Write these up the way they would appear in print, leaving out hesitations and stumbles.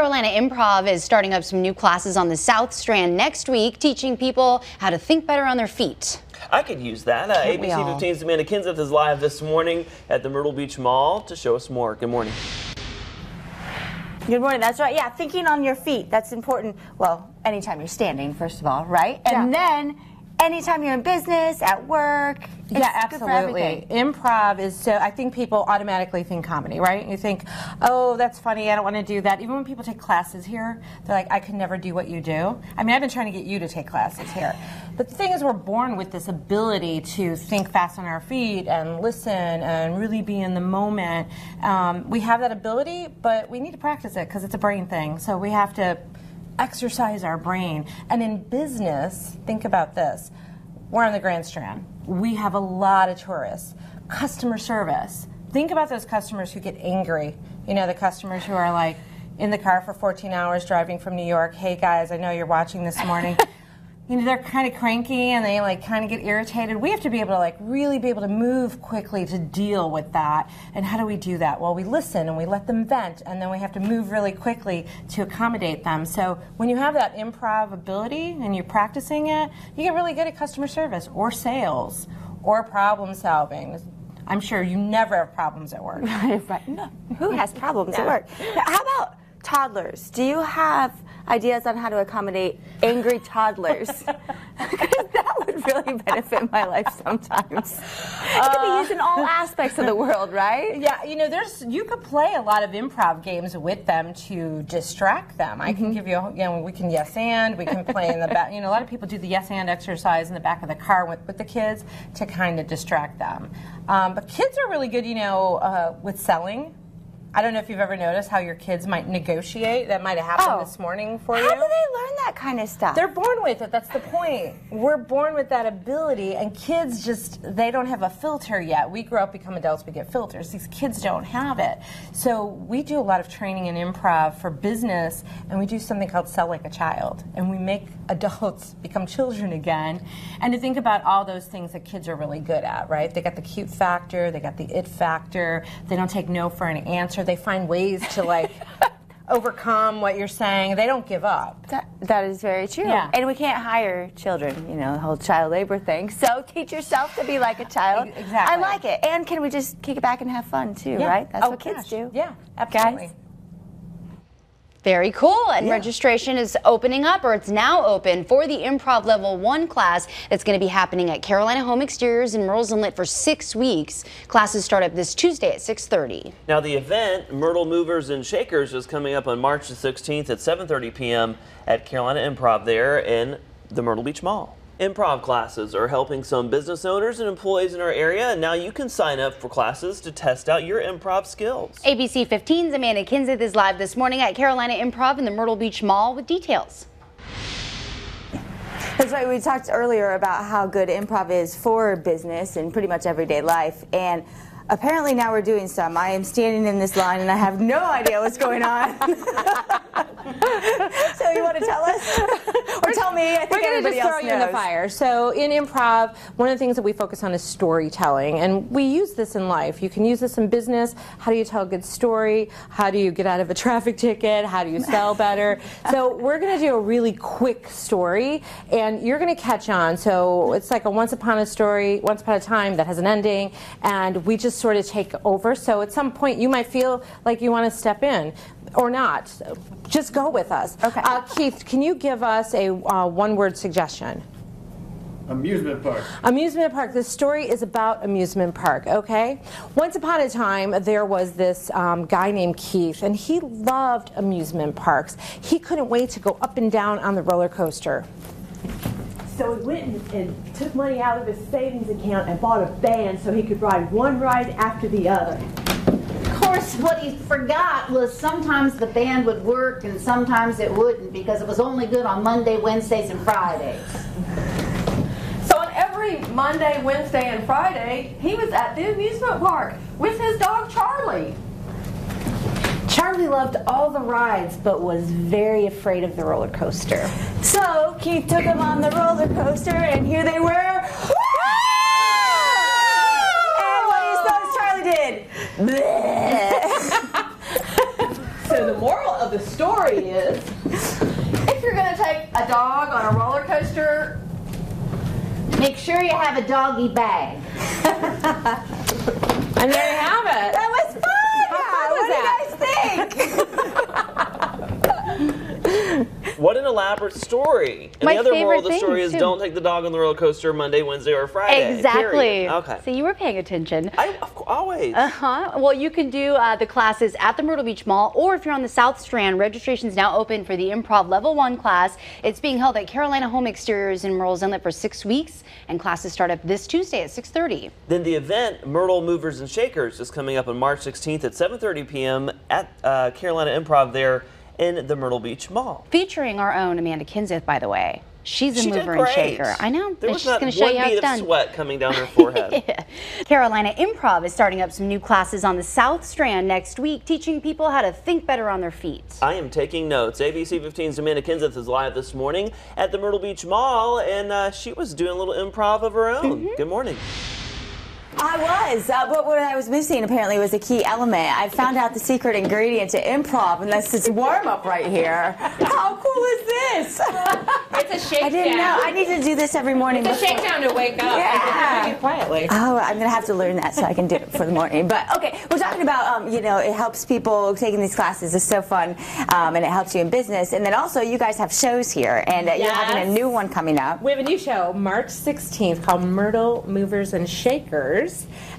Carolina Improv is starting up some new classes on the South Strand next week, teaching people how to think better on their feet. I could use that. ABC 15's Amanda Kenseth is live this morning at the Myrtle Beach Mall to show us more. Good morning. Good morning. That's right. Yeah, thinking on your feet. That's important. Well, anytime you're standing, first of all, right? And then anytime you're in business, at work. Yeah, absolutely. Improv is so, I think people automatically think comedy, right? You think, oh, that's funny, I don't want to do that. Even when people take classes here, they're like, I could never do what you do. I mean, I've been trying to get you to take classes here. But the thing is, we're born with this ability to think fast on our feet and listen and really be in the moment. We have that ability, but we need to practice it because it's a brain thing. So we have to exercise our brain. And in business, think about this. We're on the Grand Strand. We have a lot of tourists. Customer service. Think about those customers who get angry. You know, the customers who are like in the car for 14 hours driving from New York. Hey guys, I know you're watching this morning. You know, they're kind of cranky and they like kind of get irritated. We have to be able to like really be able to move quickly to deal with that. And how do we do that? Well, we listen and we let them vent, and then we have to move really quickly to accommodate them. So when you have that improv ability and you're practicing it, you get really good at customer service or sales or problem solving. I'm sure you never have problems at work. Right. No. Who has problems at work? How about toddlers? Do you have ideas on how to accommodate angry toddlers? Because that would really benefit my life sometimes. It could be used in all aspects of the world, right? Yeah, you know, you could play a lot of improv games with them to distract them. I can give you, we can yes and, we can play in the back. You know, a lot of people do the yes and exercise in the back of the car with the kids to kind of distract them. But kids are really good, you know, with selling. I don't know if you've ever noticed how your kids might negotiate. That might have happened this morning for you. How do they learn that kind of stuff? They're born with it. That's the point. We're born with that ability, and kids just, they don't have a filter yet. We grow up, become adults, we get filters. These kids don't have it. So we do a lot of training in improv for business, and we do something called Sell Like a Child. And we make adults become children again. And to think about all those things that kids are really good at, right? They got the cute factor, they got the it factor, they don't take no for an answer. They find ways to like overcome what you're saying. They don't give up. That is very true. Yeah. And we can't hire children, you know, the whole child labor thing. So teach yourself to be like a child. Exactly. I like it. And can we just kick it back and have fun too, right? That's what kids do. Yeah, absolutely. Guys? Very cool. And registration is opening up, or it's now open, for the Improv Level 1 class that's going to be happening at Carolina Home Exteriors in Myrtle's Inlet for 6 weeks. Classes start up this Tuesday at 6:30. Now the event, Myrtle Movers and Shakers, is coming up on March the 16th at 7:30 p.m. at Carolina Improv there in the Myrtle Beach Mall. Improv classes are helping some business owners and employees in our area, and now you can sign up for classes to test out your improv skills. ABC 15's Amanda Kenseth is live this morning at Carolina Improv in the Myrtle Beach Mall with details. That's right. We talked earlier about how good improv is for business and pretty much everyday life. And apparently now we're doing some. I am standing in this line and I have no idea what's going on. So you want to tell us? Or tell me? I think everybody else knows. We're going to just throw you in the fire. So in improv, one of the things that we focus on is storytelling. And we use this in life. You can use this in business. How do you tell a good story? How do you get out of a traffic ticket? How do you sell better? So we're going to do a really quick story, and you're going to catch on. So it's like a once upon a time that has an ending, and we just sort of take over. So at some point you might feel like you want to step in or not. Just go with us. Okay. Keith, can you give us a one-word suggestion? Amusement park. Amusement park. This story is about amusement park, okay? Once upon a time, there was this guy named Keith, and he loved amusement parks. He couldn't wait to go up and down on the roller coaster. So he went and took money out of his savings account and bought a band so he could ride one ride after the other. Of course, what he forgot was sometimes the band would work and sometimes it wouldn't, because it was only good on Monday, Wednesdays, and Fridays. So on every Monday, Wednesday, and Friday, he was at the amusement park with his dog Charlie. Charlie loved all the rides, but was very afraid of the roller coaster. So Keith took him on the roller coaster, and here they were. And what do you suppose Charlie did? So the moral of of the story is, if you're going to take a dog on a roller coaster, Make sure you have a doggy bag. And there you have it. That was fun! What do you guys think? What an elaborate story. And My the other moral of favorite the story thing, is too. don't take the dog on the roller coaster Monday, Wednesday, or Friday. Exactly. Period. Okay. So you were paying attention. Always. Well, you can do the classes at the Myrtle Beach Mall, or if you're on the South Strand, registration is now open for the Improv Level 1 class. It's being held at Carolina Home Exteriors in Myrtle's Inlet for 6 weeks, and classes start up this Tuesday at 6:30. Then the event, Myrtle Movers and Shakers, is coming up on March 16th at 7:30 p.m. at Carolina Improv there in the Myrtle Beach Mall. Featuring our own Amanda Kinseth, by the way. She's a She did mover and great. shaker. I know. There And was she's not going to show one you how bead it's of done. sweat coming down her forehead. Carolina Improv is starting up some new classes on the South Strand next week, teaching people how to think better on their feet. I am taking notes. ABC 15's Amanda Kinseth is live this morning at the Myrtle Beach Mall, and she was doing a little improv of her own. Good morning. I was, but what I was missing apparently was a key element. I found out the secret ingredient to improv, and that's this warm-up right here. How cool is this? It's a shakedown. I didn't know. I need to do this every morning. It's a shakedown to wake up. Yeah. And quietly. Oh, I'm going to have to learn that so I can do it for the morning. But, okay, we're talking about, you know, it helps people taking these classes. It's so fun, and it helps you in business. And then also, you guys have shows here, and you're having a new one coming up. We have a new show, March 16th, called Myrtle Movers and Shakers.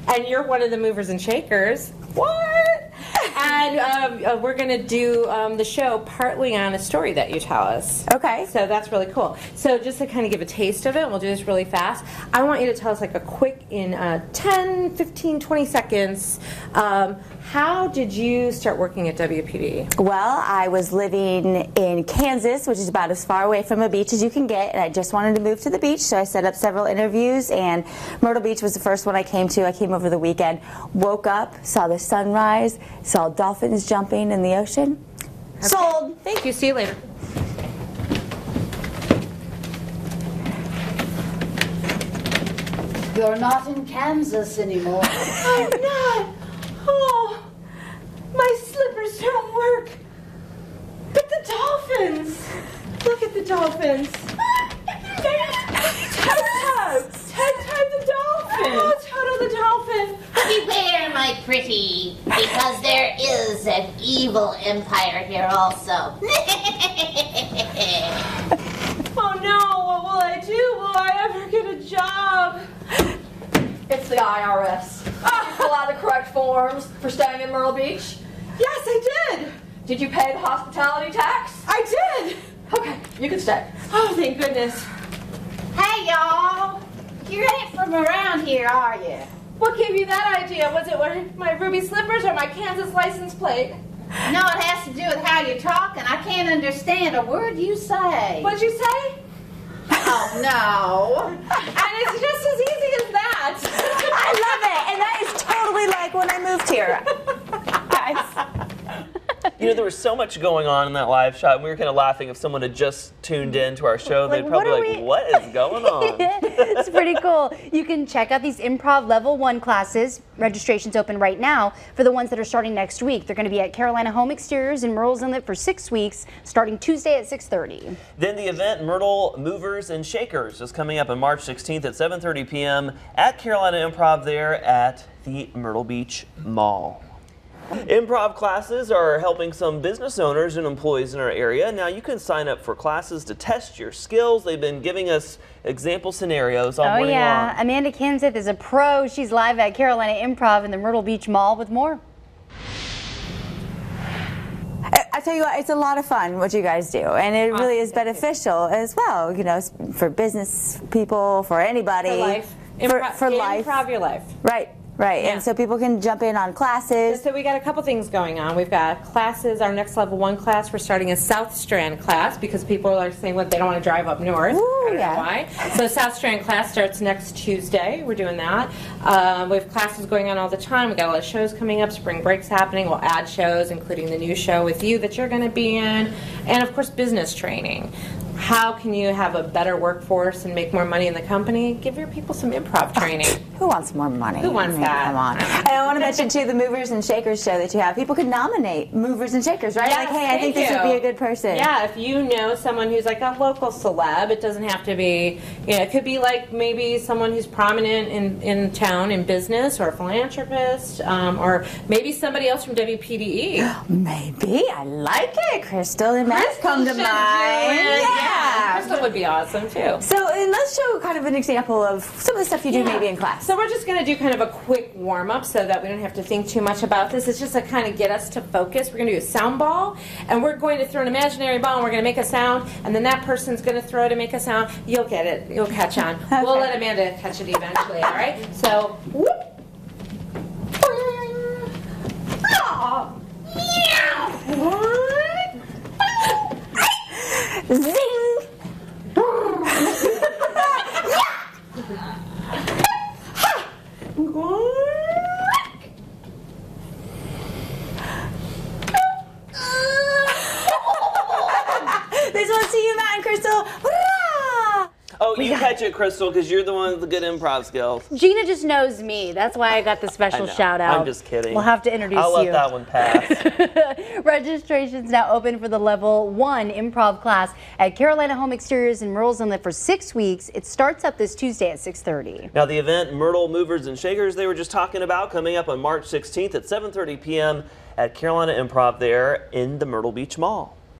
And you're one of the movers and shakers. What? And we're going to do the show partly on a story that you tell us. Okay. So that's really cool. So just to kind of give a taste of it, we'll do this really fast. I want you to tell us like a quick, in 10, 15, 20 seconds, how did you start working at WPDE? Well, I was living in Kansas, which is about as far away from a beach as you can get, and I just wanted to move to the beach, so I set up several interviews, and Myrtle Beach was the first one I came to. I came over the weekend, woke up, saw the sunrise, saw dolphins jumping in the ocean. Okay. Sold! Thank you. See you later. You're not in Kansas anymore. I'm not. Oh, my slippers don't work. But the dolphins. Look at the dolphins. Tug the dolphin. Oh, Toto the dolphin. Beware, my pretty, because there is an evil empire here also. Oh no, what will I do? Will I ever get a job? It's the IRS. Did you fill out the correct forms for staying in Myrtle Beach? Yes, I did. Did you pay the hospitality tax? I did. Okay, you can stay. Oh, thank goodness. Hey, y'all. You ain't from around here, are you? What gave you that idea? Was it my ruby slippers or my Kansas license plate? No, it has to do with how you talk, and I can't understand a word you say. What'd you say? Oh, no. And it's just as easy as that. I love it, and that is totally like when I moved here. Guys. You know, there was so much going on in that live shot, and we were kind of laughing if someone had just tuned in to our show. They'd probably be like, what is going on? It's pretty cool. You can check out these Improv Level 1 classes. Registration's open right now for the ones that are starting next week. They're going to be at Carolina Home Exteriors in Myrtle's Inlet for 6 weeks, starting Tuesday at 6:30. Then the event, Myrtle Movers and Shakers, is coming up on March 16th at 7:30 p.m. at Carolina Improv there at the Myrtle Beach Mall. Improv classes are helping some business owners and employees in our area. Now you can sign up for classes to test your skills. They've been giving us example scenarios all morning long. Amanda Kinseth is a pro. She's live at Carolina Improv in the Myrtle Beach Mall with more. I tell you what, it's a lot of fun what you guys do, and it really is beneficial as well, you know, for business people, for anybody. For life. For life. Improv your life. Right. Right, Yeah. and so people can jump in on classes. So we got a couple things going on. We've got classes, our next level 1 class, we're starting a South Strand class because people are saying, well, they don't want to drive up north. Ooh, I don't yeah. know why. So South Strand class starts next Tuesday. We're doing that. We have classes going on all the time. We've got a lot of shows coming up. Spring break's happening. We'll add shows, including the new show with you that you're going to be in. And, of course, business training. How can you have a better workforce and make more money in the company? Give your people some improv training. Who Who wants more money? Who wants that? Come on. And I want to mention too the Movers and Shakers show that you have. People could nominate Movers and Shakers, right? Yes, like, hey, I think this would be a good person. Yeah, if you know someone who's like a local celeb, it doesn't have to be, you know, it could be like maybe someone who's prominent in town in business, or a philanthropist, or maybe somebody else from WPDE. Maybe. I like it. Crystal and Matt come to mind. Yeah. Crystal would be awesome too. So let's show kind of an example of some of the stuff you do maybe in class. So we're just going to do kind of a quick warm-up so that we don't have to think too much about this. It's just to kind of get us to focus. We're going to do a sound ball, and we're going to throw an imaginary ball, and we're going to make a sound, and then that person's going to throw it and make a sound. You'll get it. You'll catch on. Okay. We'll let Amanda catch it eventually, all right? So, whoop. Oh. Zing! This one's to you, Matt and Crystal. Oh, you catch it, Crystal, because you're the one with the good improv skills. Gina just knows me. That's why I got the special shout out. I'm just kidding. We'll have to introduce you. I'll let that one pass. Registration's now open for the Level 1 improv class at Carolina Home Exteriors in Myrtle Inlet for 6 weeks. It starts up this Tuesday at 6:30. Now, the event Myrtle Movers and Shakers they were just talking about coming up on March 16th at 7:30 p.m. at Carolina Improv there in the Myrtle Beach Mall.